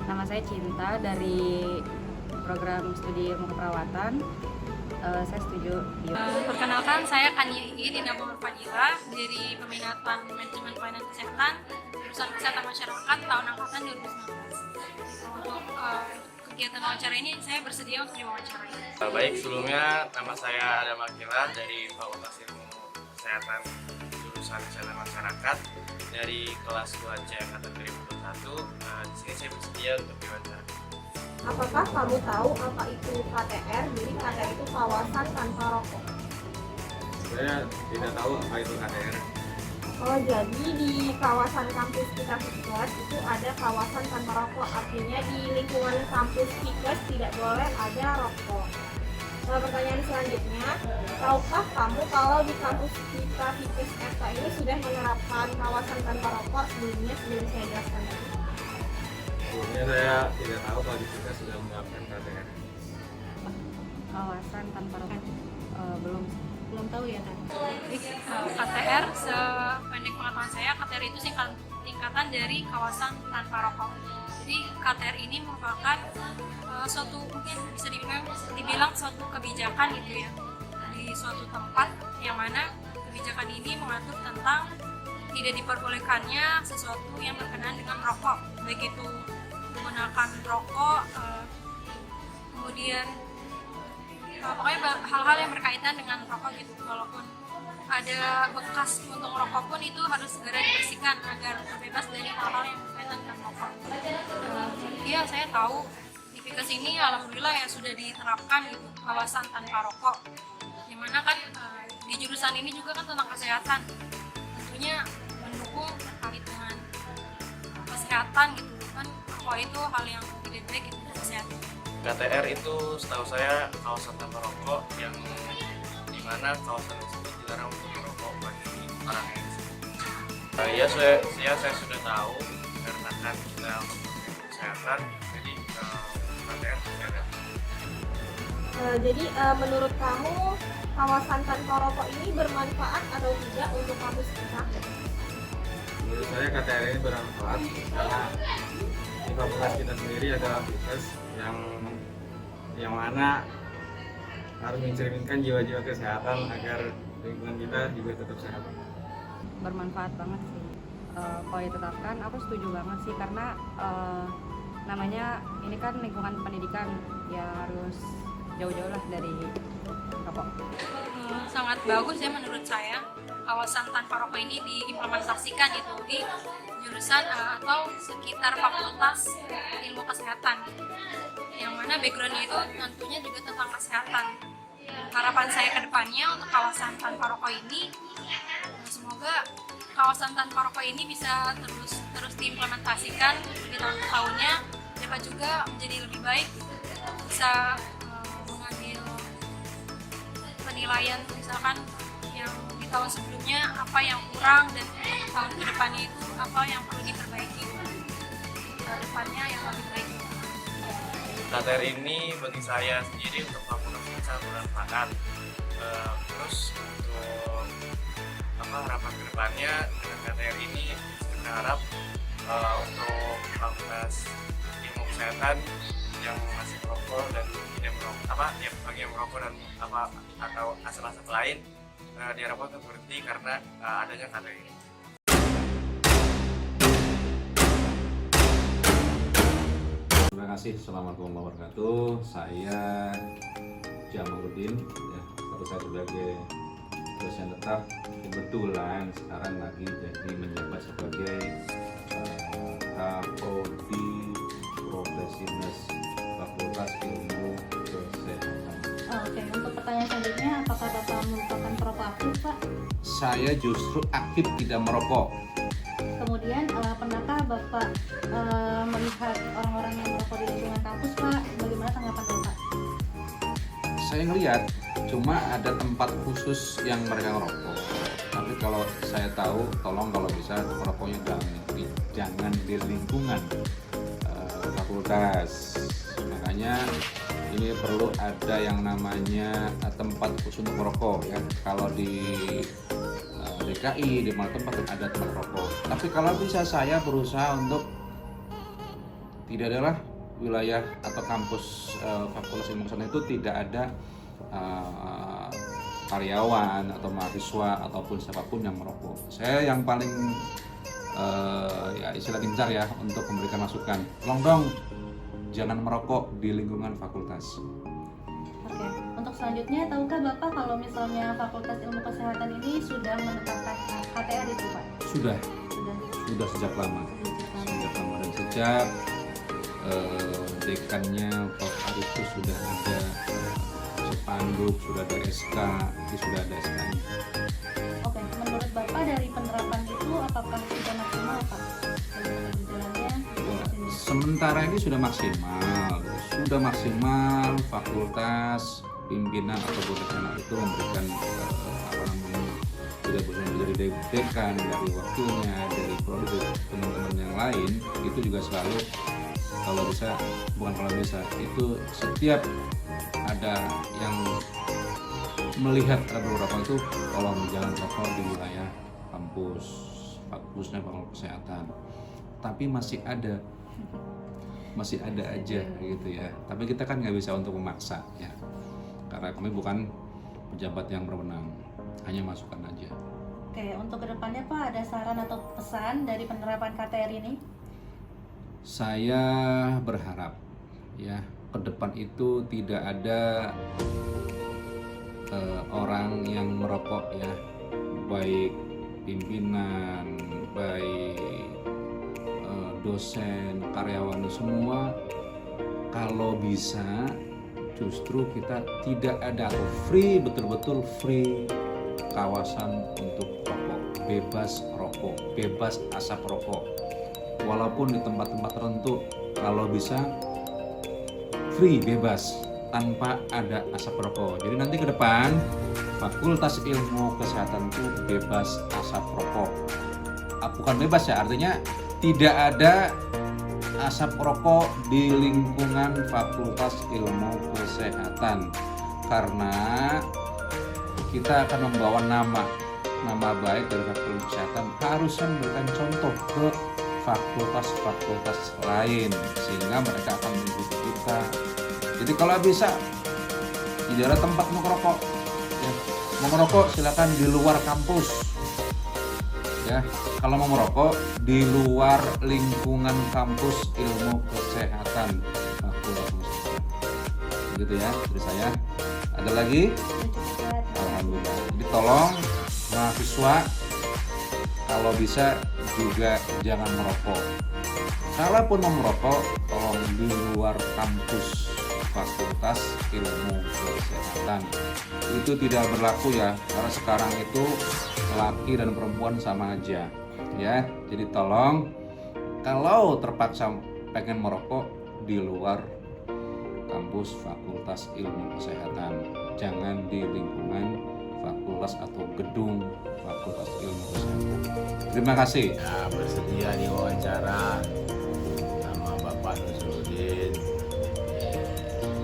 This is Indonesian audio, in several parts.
Nama saya Cinta dari program studi ilmu keperawatan. Saya setuju. Perkenalkan, saya Kania Dina Fadila dari peminatan Manajemen Pelayanan Kesehatan jurusan Kesehatan Masyarakat tahun angkatan 2019. Untuk kegiatan wawancara ini saya bersedia untuk diwawancarai. Baik, sebelumnya nama saya Adam Akila dari Fakultas Ilmu Kesehatan jurusan Kesehatan Masyarakat dari kelas 2C angkatan 2021. Di sini saya bersedia untuk diwawancara. Apakah kamu tahu apa itu KTR? Jadi KTR itu kawasan tanpa rokok. Saya tidak tahu apa itu KTR. Oh, jadi di kawasan kampus kita Fikes itu ada kawasan tanpa rokok. Artinya di lingkungan kampus Fikes tidak boleh ada rokok. Pertanyaan selanjutnya, tahukah kamu kalau di kampus kita Fikes FK ini sudah menerapkan kawasan tanpa rokok sebelum saya jelaskan tadi? Sebelumnya saya tidak tahu kalau di kita sudah menerapkan KTR. Kawasan tanpa rokok belum tahu ya kan. KTR, sependek pengetahuan saya, KTR itu singkatan dari kawasan tanpa rokok. Jadi KTR ini merupakan suatu, mungkin bisa dibilang suatu kebijakan gitu ya, di suatu tempat yang mana kebijakan ini mengatur tentang tidak diperbolehkannya sesuatu yang berkenaan dengan rokok, baik itu menggunakan rokok, kemudian pokoknya hal-hal yang berkaitan dengan rokok gitu. Walaupun ada bekas untuk rokok pun itu harus segera dibersihkan agar terbebas dari hal-hal yang berkaitan dengan rokok. Iya, saya tahu di Fikes ini alhamdulillah ya sudah diterapkan gitu kawasan tanpa rokok. Dimana kan di jurusan ini juga kan tentang kesehatan, tentunya mendukung terkait dengan kesehatan gitu kan. Rokok itu hal yang tidak baik gitu untuk kesehatan. KTR itu setahu saya kawasan tanpa rokok yang dimana kawasan tersebut dilarang untuk merokok bagi orang yang ya saya sudah tahu karena kan kita untuk kesehatan, jadi KTR ada. Jadi menurut kamu kawasan tanpa rokok ini bermanfaat atau tidak untuk kampus kita? Menurut saya KTR ini bermanfaat karena di fakultas kita sendiri adalah Fikes yang mana harus mencerminkan jiwa-jiwa kesehatan agar lingkungan kita juga tetap sehat. Bermanfaat banget sih. Kalau ditetapkan aku setuju banget sih karena namanya ini kan lingkungan pendidikan, ya harus jauh-jauh lah dari rokok. Sangat bagus ya menurut saya kawasan tanpa rokok ini diimplementasikan itu di jurusan atau sekitar fakultas ilmu kesehatan, yang mana backgroundnya itu tentunya juga tentang kesehatan. Harapan saya ke depannya untuk kawasan tanpa rokok ini, semoga kawasan tanpa rokok ini bisa terus diimplementasikan di tahun-tahunnya, dapat juga menjadi lebih baik, bisa mengambil penilaian misalkan yang di tahun sebelumnya apa yang kurang dan tahun kedepannya itu apa yang perlu diperbaiki ke depannya yang lebih baik. KTR ini bagi saya sendiri untuk fakultas ini sangat bermanfaat. Terus untuk harapan kedepannya dengan KTR ini kita harap untuk fakultas ilmu kesehatan yang masih merokok dan tidak merokok bagi yang merokok dan atau asap-asap lain diharapkan untuk berhenti karena adanya KTR ini. Terima kasih. Assalamualaikum warahmatullahi wabarakatuh. Saya Jamaluddin, ya, status saya sebagai dosen tetap. Kebetulan sekarang lagi jadi menjabat sebagai Kapodi Profesional Fakultas Ilmu Kesehatan. Oke, untuk pertanyaan selanjutnya, apakah Bapak merupakan perokok aktif, Pak? Saya justru aktif tidak merokok. Kemudian, pernahkah Bapak melihat orang-orang yang merokok di lingkungan kampus, Pak? Bagaimana tanggapan Bapak? Saya ngelihat, cuma ada tempat khusus yang mereka ngerokok. Tapi kalau saya tahu, tolong kalau bisa merokoknya jangan di lingkungan fakultas. Makanya ini perlu ada yang namanya tempat khusus untuk merokok ya. Kalau di DKI di mana tempat ada tempat rokok. Tapi kalau bisa saya berusaha untuk Tidak adalah wilayah atau kampus Fakultas Ilmu Kesehatan itu tidak ada karyawan atau mahasiswa ataupun siapapun yang merokok. Saya yang paling ya istilah gencar ya untuk memberikan masukan. Tolong dong jangan merokok di lingkungan fakultas. Oke, untuk selanjutnya tahukah Bapak kalau misalnya Fakultas Ilmu Kesehatan ini sudah menetapkan KTR itu Pak? Sudah sejak lama. Sejak lama. Dan sejak dekannya Prof. Arif itu sudah ada spanduk, sudah ada SK, itu sudah ada SK-nya. Oke, menurut Bapak dari penerapan itu apakah sudah maksimal Pak? Berjalannya Sementara ini sudah maksimal fakultas, pimpinan atau dekan itu memberikan sudah bisa menjadi dekan dari wakilnya, dari prodi teman-teman yang lain, itu juga selalu itu setiap ada yang melihat ada beberapa itu tolong jangan rokok di wilayah kampusnya Fakultas Kesehatan. Tapi masih ada aja gitu ya. Tapi kita kan nggak bisa untuk memaksa ya, karena kami bukan pejabat yang berwenang, hanya masukan aja. Oke, untuk kedepannya Pak ada saran atau pesan dari penerapan KTR ini? Saya berharap ya ke depan itu tidak ada orang yang merokok ya, baik pimpinan, baik dosen, karyawan, semua. Kalau bisa justru kita tidak ada atau betul-betul free kawasan untuk rokok, bebas asap rokok. Walaupun di tempat-tempat tertentu kalau bisa free, bebas, tanpa ada asap rokok. Jadi nanti ke depan Fakultas Ilmu Kesehatan itu bebas asap rokok. Bukan bebas ya, artinya tidak ada asap rokok di lingkungan Fakultas Ilmu Kesehatan, karena kita akan membawa nama baik dari Fakultas Kesehatan, harusnya memberikan contoh ke fakultas-fakultas lain sehingga mereka akan mengikuti kita. Jadi kalau bisa tidak ada tempat merokok ya. Mau merokok silakan di luar kampus ya. Kalau mau merokok di luar lingkungan kampus Ilmu Kesehatan Fakultas Kesehatan. Begitu ya dari saya. Ada lagi? Alhamdulillah. Jadi tolong mahasiswa kalau bisa juga jangan merokok. Kalaupun mau merokok, tolong di luar kampus Fakultas Ilmu Kesehatan. Itu tidak berlaku ya, karena sekarang itu laki dan perempuan sama aja ya. Jadi tolong kalau terpaksa pengen merokok di luar kampus Fakultas Ilmu Kesehatan, jangan di lingkungan fakultas atau gedung Fakultas Ilmu Kesehatan. Terima kasih. Ya, bersedia diwawancara sama Bapak Nusrudin,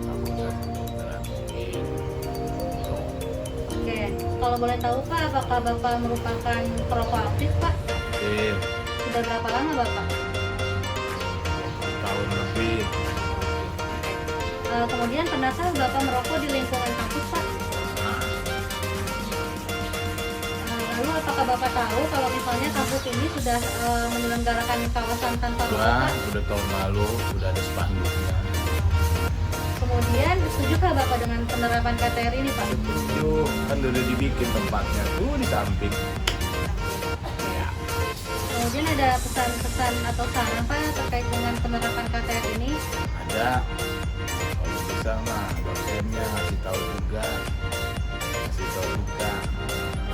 Fakultas Kedokteran UIN. Oke, kalau boleh tahu Pak, apakah Bapak merupakan perokok aktif Pak? Aktif, Sudah berapa lama Bapak? tahun lebih. Kemudian pernahkah Bapak merokok di lingkungan kampus Pak? Lalu apakah Bapak tahu kalau misalnya kampus ini sudah menyelenggarakan kawasan tanpa rokok Pak? Sudah tahun lalu, sudah ada spanduknya. Kemudian setujukah Bapak dengan penerapan KTR ini Pak? Setuju, kan udah dibikin tempatnya tuh di samping. Ya, Kemudian ada pesan-pesan atau saran Pak terkait dengan penerapan KTR ini? ada. Kalau bisa mah dosennya ngasih tahu juga.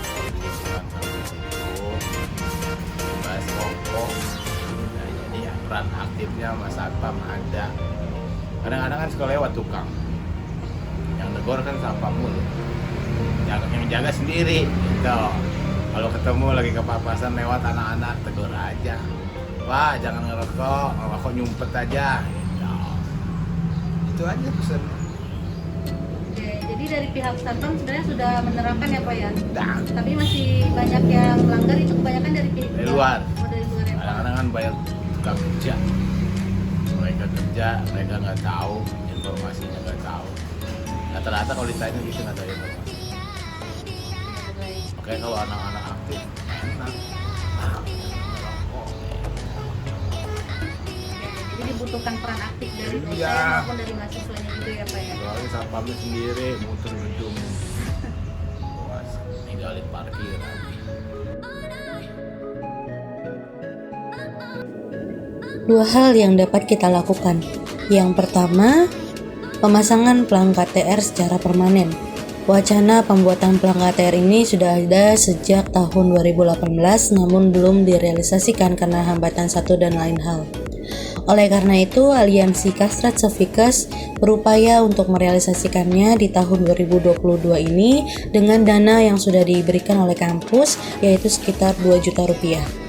Di lingkungan kampus itu bebas rokok. Nah, jadi ya, peran aktifnya Mas Satpam ada. Kadang-kadang kan suka lewat tukang, yang negor kan satpam mulu, yang jaga sendiri gitu. Kalau ketemu lagi kepapasan lewat anak-anak, tegur aja, Pak jangan ngerokok nyumpet aja gitu. Itu aja pesan. Oke, jadi dari pihak Satpam sebenarnya sudah menerapkan ya Pak ya? Dah, Tapi masih banyak yang melanggar, itu kebanyakan dari dari luar. Oh, dari luar ya Pak? Kadang-kadang kan bayar tukang kerja, mulai mereka kerja, mereka nggak tahu, informasinya nggak tahu. Rata-rata kalau ditanya gitu nggak tahu informasi. Makanya kalau anak-anak aktif enak. Jadi dibutuhkan peran aktif dari dosen Iya. maupun dari mahasiswanya juga ya Pak ya. Soalnya satpamnya sendiri muter gedung, ninggalin parkir. Dua hal yang dapat kita lakukan. Yang pertama, pemasangan pelang KTR secara permanen. Wacana pembuatan pelang KTR ini sudah ada sejak tahun 2018 namun belum direalisasikan karena hambatan satu dan lain hal. Oleh karena itu, Aliansi Kastrat Sevikes berupaya untuk merealisasikannya di tahun 2022 ini dengan dana yang sudah diberikan oleh kampus yaitu sekitar 2 juta rupiah.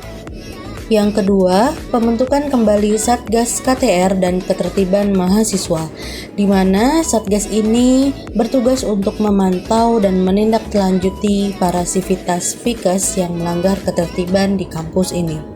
Yang kedua, pembentukan kembali Satgas KTR dan Ketertiban Mahasiswa, di mana Satgas ini bertugas untuk memantau dan menindaklanjuti para sivitas Fikes yang melanggar ketertiban di kampus ini.